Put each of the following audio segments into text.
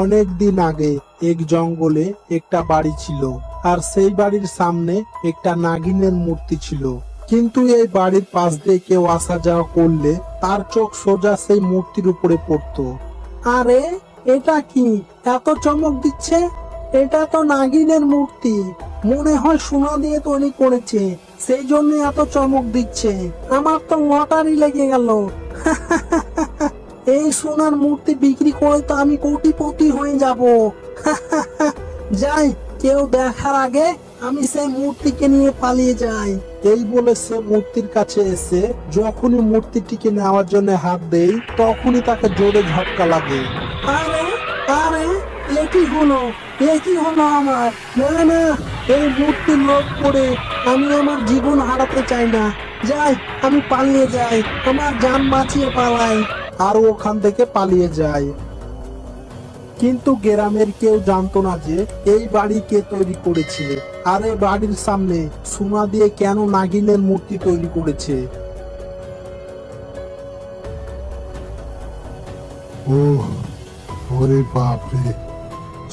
অনেক দিন আগে এক জঙ্গলে একটা বাড়ি ছিল, আর সেই বাড়ির সামনে একটা নাগিনের মূর্তি ছিল। কিন্তু এই বাড়ির পাশ দিয়ে কেউ আসা যাওয়া করলে তার চোখ সোজা সেই মূর্তির উপরে পড়তো। আরে, এটা কি এত চমক দিচ্ছে? এটা তো নাগিনের মূর্তি, মনে হয় সোনা দিয়ে তৈরি করেছে, সেই জন্য এত চমক দিচ্ছে। আমার তো লটারি লেগে গেল। এই সোনার মূর্তি বিক্রি করে তো আমি কোটিপতি হয়ে যাব। যাই, কেউ দেখার আগে আমি সেই মূর্তিকে নিয়ে পালিয়ে যাই। এই বলে সে মূর্তির কাছে এসে যখনই মূর্তিটিকে নেওয়ার জন্য হাত দেয়, তখনই তাকে জোরে ঝটকা লাগে। আরে আরে, একই হলো, একই হলো আমার। না না, এই মূর্তির লোভ করে আমি আমার জীবন হারাতে চাই না। যাই, আমি পালিয়ে যাই, আমার জান বাঁচিয়ে পালাই। আর ওখান থেকে পালিয়ে যায়। কিন্তু গ্রামের কেউ জানতো না যে এই বাড়ি কে তৈরি করেছে, আর এই বাড়ির সামনে সোনা দিয়ে কেন নাগিনের মূর্তি তৈরি করেছে। ওহ, ওরে বাপরে,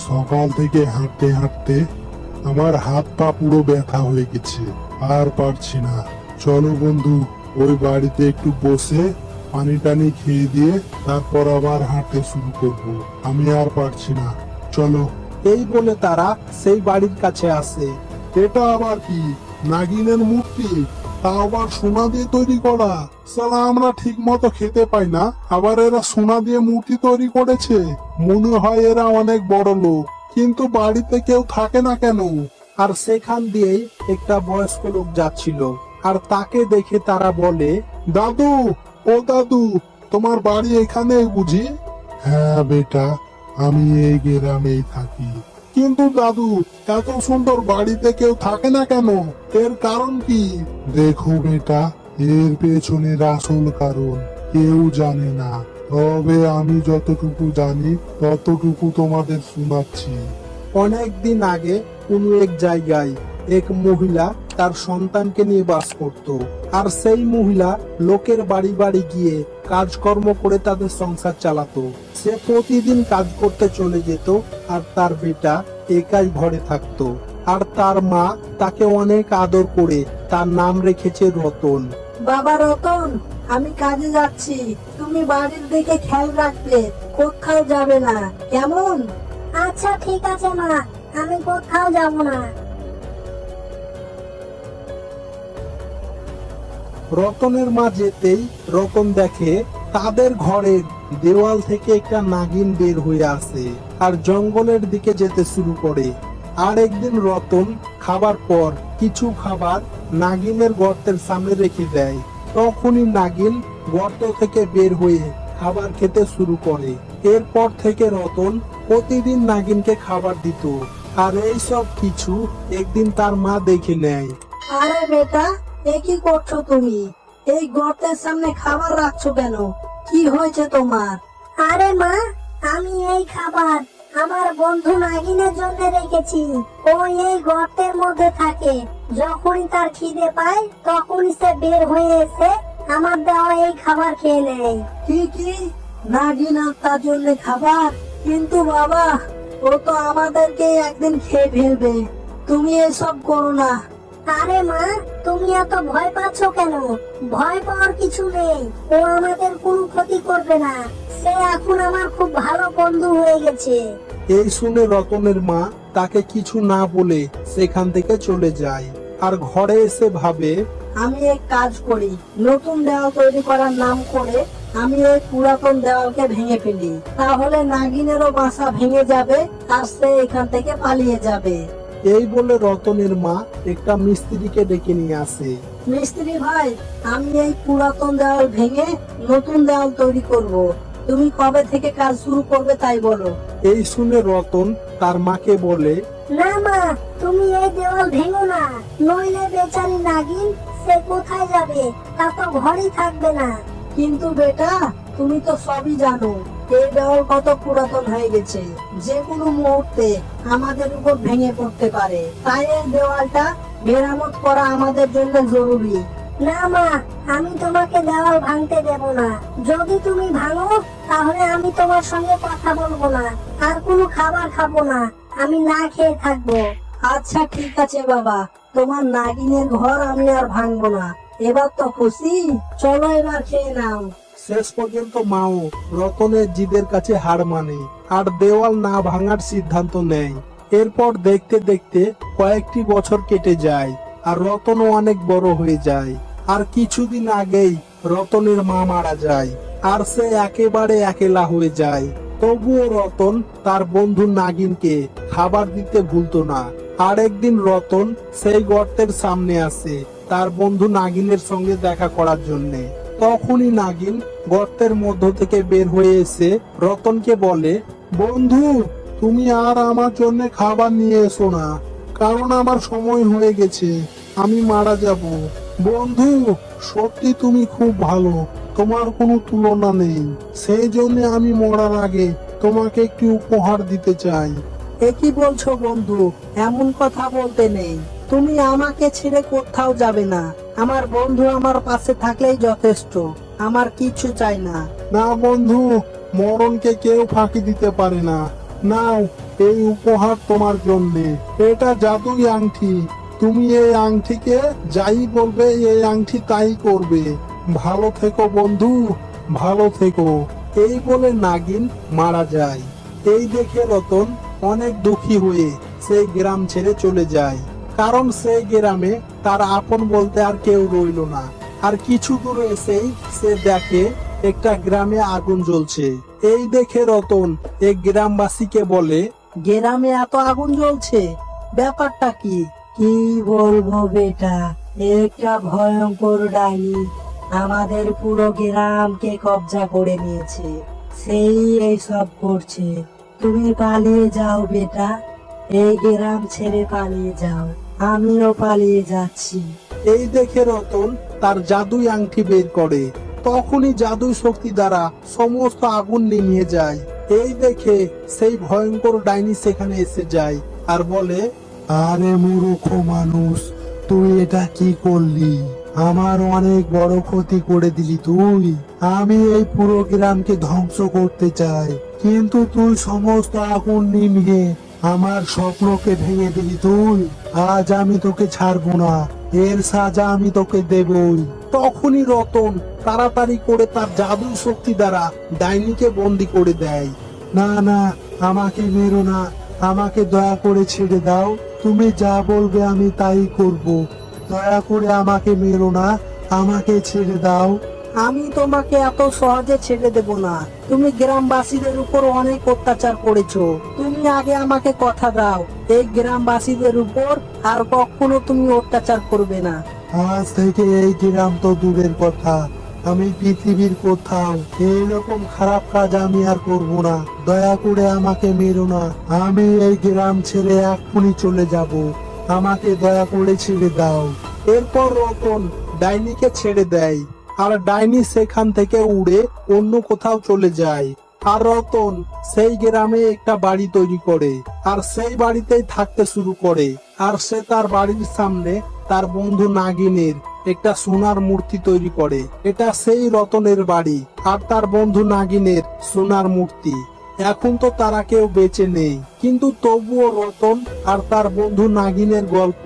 সকাল থেকে হাঁটতে হাঁটতে আমার হাত পা পুরো ব্যথা হয়ে গেছে, আর পারছি না। চলো বন্ধু, ওই বাড়িতে একটু বসে পানি টানি খেয়ে দিয়ে তারপর আবার হাঁটতে শুরু করব। আমি আর পারছি না, চলো। এই বলে তারা সেই বাড়ির কাছে আসে। এটা আবার কি? নাগিনের মূর্তি, তা আবার সোনা দিয়ে তৈরি করা। সালা, আমরা ঠিক মতো খেতে পাই না, আবার এরা সোনা দিয়ে মূর্তি তৈরি করেছে। মনে হয় এরা অনেক বড় লোক, কিন্তু বাড়িতে কেউ থাকে না কেন? আর সেখান দিয়েই একটা বয়স্ক লোক যাচ্ছিল, আর তাকে দেখে তারা বলে, দাদু, ও দাদু, তোমার বাড়ি এখানে বুঝি? হ্যাঁ বেটা, আমি এই গ্রামেই থাকি। কিন্তু দাদু, এত সুন্দর বাড়িতে কেউ থাকে না কেন? এর কারণ কি? দেখো বেটা, এর পেছনের আসল কারণ কেউ জানে না, তবে আমি যতটুকু জানি ততটুকু তোমাদের শোনাচ্ছি। অনেক দিন আগে কোনো এক জায়গায় এক মহিলা তার সন্তানকে নিয়ে বাস করত। আর সেই মহিলা লোকের বাড়ি বাড়ি গিয়ে কাজকর্ম করে তাদের সংসার চালাতো। সে প্রতিদিন কাজ করতে চলে যেত, আর তার বেটা একাই ঘরে থাকতো। আর তার মা তাকে অনেক আদর করে তার নাম রেখেছে রতন। বাবা রতন, আমি কাজে যাচ্ছি, তুমি বাড়ির দিকে খেয়াল রাখবে, কোথাও যাবে না, কেমন? আচ্ছা ঠিক আছে মা, আমি কোথাও যাব না। রতনের মা যেতেই রতন দেখে তাদের ঘরের দেওয়াল থেকে একটা নাগিন বের হয়ে আসে আর জঙ্গলের দিকে যেতে শুরু করে। আর একদিন রতন খাবার পর কিছু খাবার নাগিনের গর্তের সামনে রেখে দেয়। তখনই নাগিন গর্ত থেকে বের হয়ে খাবার খেতে শুরু করে। এরপর থেকে রতন প্রতিদিন নাগিনকে খাবার দিত। আর এই সব কিছু একদিন তার মা দেখে নেয়। আরে বেটা, এ কি করছো তুমি? এই গর্তের সামনে খাবার রাখছো কেন? কি হয়েছে তোমার? আরে মা, আমি এই খাবার আমার বন্ধু নাগিনের জন্য রেখেছি। ও এই গর্তের মধ্যে থাকে, যখনই তার খিদে পায় তখনই সে বের হয়ে এসে আমার দেওয়া এই খাবার খেয়ে নেয়। কি কি? নাগিন আর তার জন্য খাবার? কিন্তু বাবা, ও তো আমাদেরকে একদিন খেয়ে ফেলবে। তুমি এসব করো না। আরে মা, তুমি এত ভয় পাচ্ছ কেন? ভয় পাওয়ার কিছু নেই, ও আমাদের কোনো ক্ষতি করবে না। সে এখন আমার খুব ভালো বন্ধু হয়ে গেছে। এই শুনে রতনের মা তাকে কিছু না বলে সেখান থেকে চলে যায়। আর ঘরে এসে ভাবে, আমি এক কাজ করি, নতুন দেওয়াল তৈরি করার নাম করে আমি এই পুরাতন দেওয়ালকে ভেঙে ফেলি, তাহলে নাগিনেরও বাসা ভেঙে যাবে আর সে এখান থেকে পালিয়ে যাবে। এই বলে রতনের মা একটা মিস্ত্রিকে ডেকে নিয়ে আসে। মিস্ত্রি ভাই, আমি এই পুরাতন দেওয়াল ভেঙে নতুন দেওয়াল তৈরি করব। তুমি কবে থেকে কাজ শুরু করবে তাই বলো। এই শুনে রতন তার মাকে বলে, না মা, তুমি এই দেওয়াল ভেঙো না, নইলে বেচারি নাগিন সে কোথায় যাবে, তা তো ঘরেই থাকবে না। কিন্তু বেটা, তুমি তো সবই জানো এই দেওয়াল কত পুরাতন হয়ে গেছে, যে কোনো মুহূর্তে আমাদের উপর ভেঙে পড়তে পারে। তাই এই দেওয়ালটা মেরামত করা আমাদের জন্য জরুরি। না মা, আমি তোমাকে দেওয়াল ভাঙতে দেব না। যদি তুমি ভাঙো তাহলে আমি তোমার সঙ্গে কথা বলবো না, আর কোনো খাবার খাবো না, আমি না খেয়ে থাকবো। আচ্ছা ঠিক আছে বাবা, তোমার নাগিনের ঘর আমি আর ভাঙবো না। এবার তো খুশি, চলো এবার খেয়ে নাও। শেষ পর্যন্ত মাও রতনের জিদের কাছে হার মানে আর দেওয়াল না ভাঙার সিদ্ধান্ত নেয়। এরপর দেখতে দেখতে কয়েকটি বছর কেটে যায় আর রতনও অনেক বড় হয়ে যায়। আর কিছুদিন আগেই রতনের মা মারা যায় আর সে একেবারে একলা হয়ে যায়। তবুও রতন তার বন্ধু নাগিনকে খাবার দিতে ভুলতো না। আর একদিন রতন সেই গর্তের সামনে আসে তার বন্ধু নাগিনের সঙ্গে দেখা করার জন্যে। তখনই নাগিন গর্তের মধ্য থেকে বের হয়ে এসে রতনকে বলে, বন্ধু, তুমি আর আমার জন্য খাবার নিয়ে এসো না, কারণ আমার সময় হয়ে গেছে, আমি মারা যাব। বন্ধু, সত্যি তুমি খুব ভালো, তোমার কোনো তুলনা নেই। সেই জন্য আমি মরার আগে তোমাকে একটি উপহার দিতে চাই। এ কি বলছো বন্ধু? এমন কথা বলতে নেই। তুমি আমাকে ছেড়ে কোথাও যাবে না। আমার বন্ধু আমার পাশে থাকলেই যথেষ্ট, আমার কিছু চাই না। না বন্ধু, মরণকে কেউ ফাঁকি দিতে পারে না। নাও, এই উপহার তোমার জন্য। এটা জাদুই আংটি, তুমি এই আংটিকে যাই বলবে এই আংটি তাই করবে। ভালো থেকো বন্ধু, ভালো থেকো। এই বলে নাগিন মারা যায়। এই দেখে রতন অনেক দুঃখী হয়ে সেই গ্রাম ছেড়ে চলে যায়, কারণ সেই গ্রামে তার আপন বলতে আর কেউ রইল না। আর কিছু দূরে এসেই সে দেখে একটা গ্রামে আগুন জ্বলছে। এই দেখে রতন এক গ্রামবাসীকে বলে, গ্রামে এত আগুন জ্বলছে, ব্যাপারটা কি? কি বলবো বেটা, একটা ভয়ঙ্কর ডাইনি আমাদের পুরো গ্রামকে কবজা করে নিয়েছে। সেই এইসব করছে। তুমি পালিয়ে যাও বেটা, এই গ্রাম ছেড়ে পালিয়ে যাও। আমিও পালিয়ে যাচ্ছি। এই দেখে রতন তার জাদুই আংটি বের করে। তখনই জাদুই শক্তি দ্বারা সমস্ত আগুন নিভিয়ে যায়। এই দেখে সেই ভয়ঙ্কর ডাইনি সেখানে এসে যায় আর বলে, আরে মূর্খ মানুষ, তুই এটা কি করলি? আমার অনেক বড় ক্ষতি করে দিলি তুই। আমি এই পুরো গ্রামকে ধ্বংস করতে চাই, কিন্তু তুই সমস্ত আগুন নিভিয়ে আমার স্বপ্নকে ভেঙে দিলি তুই। আজ আমি তোকে ছাড়বো না, এর সাজা আমি তোকে দেবই। তখনই রতন তাড়াতাড়ি করে তার জাদুই শক্তি দ্বারা ডাইনিকে বন্দি করে দেয়। না না, আমাকে মেরো না, আমাকে দয়া করে ছেড়ে দাও। তুমি যা বলবে আমি তাই করব। দয়া করে আমাকে মেরো না, আমাকে ছেড়ে দাও। আমি তোমাকে এত সহজে ছেড়ে দেব না। তুমি গ্রামবাসীদের উপর অনেক অত্যাচার করেছো। তুমি আগে আমাকে কথা দাও, এই গ্রামবাসীদের উপর আর কখনো তুমি অত্যাচার করবে না। আজ থেকে এই গ্রাম তো দূরের কথা, আমি পৃথিবীর কোথাও এইরকম খারাপ কাজ আমি আর করব না। দয়া করে আমাকে মেরো না, আমি এই গ্রাম ছেড়ে এক্ষুনি চলে যাব। আমাকে দয়া করে ছেড়ে দাও। এরপর রতন ডাইনিকে ছেড়ে দেয় আর ডাইনি সেখান থেকে উড়ে অন্য কোথাও চলে যায়। আর রতন সেই গ্রামে একটা বাড়ি তৈরি করে আর সেই বাড়িতেই থাকতে শুরু করে। আর সে তার বাড়ির সামনে তার বন্ধু নাগিনের একটা সোনার মূর্তি তৈরি করে। এটা সেই রতনের বাড়ি আর তার বন্ধু নাগিনের সোনার মূর্তি। এখন তো তারা কেউ বেঁচে নেই, কিন্তু তবুও রতন আর তার বন্ধু নাগিনের গল্প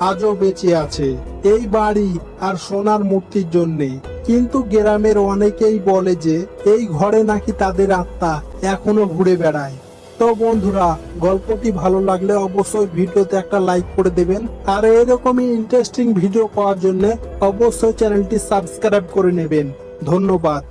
আজও বেঁচে আছে এই বাড়ি আর সোনার মূর্তির জন্যে। কিন্তু গ্রামের অনেকেই বলে যে এই ঘরে নাকি তাদের আত্মা এখনো ঘুরে বেড়ায়। তো বন্ধুরা, গল্পটি ভালো লাগলে অবশ্যই ভিডিওতে একটা লাইক করে দেবেন আর এরকমই ইন্টারেস্টিং ভিডিও পাওয়ার জন্য অবশ্যই চ্যানেলটি সাবস্ক্রাইব করে নেবেন। ধন্যবাদ।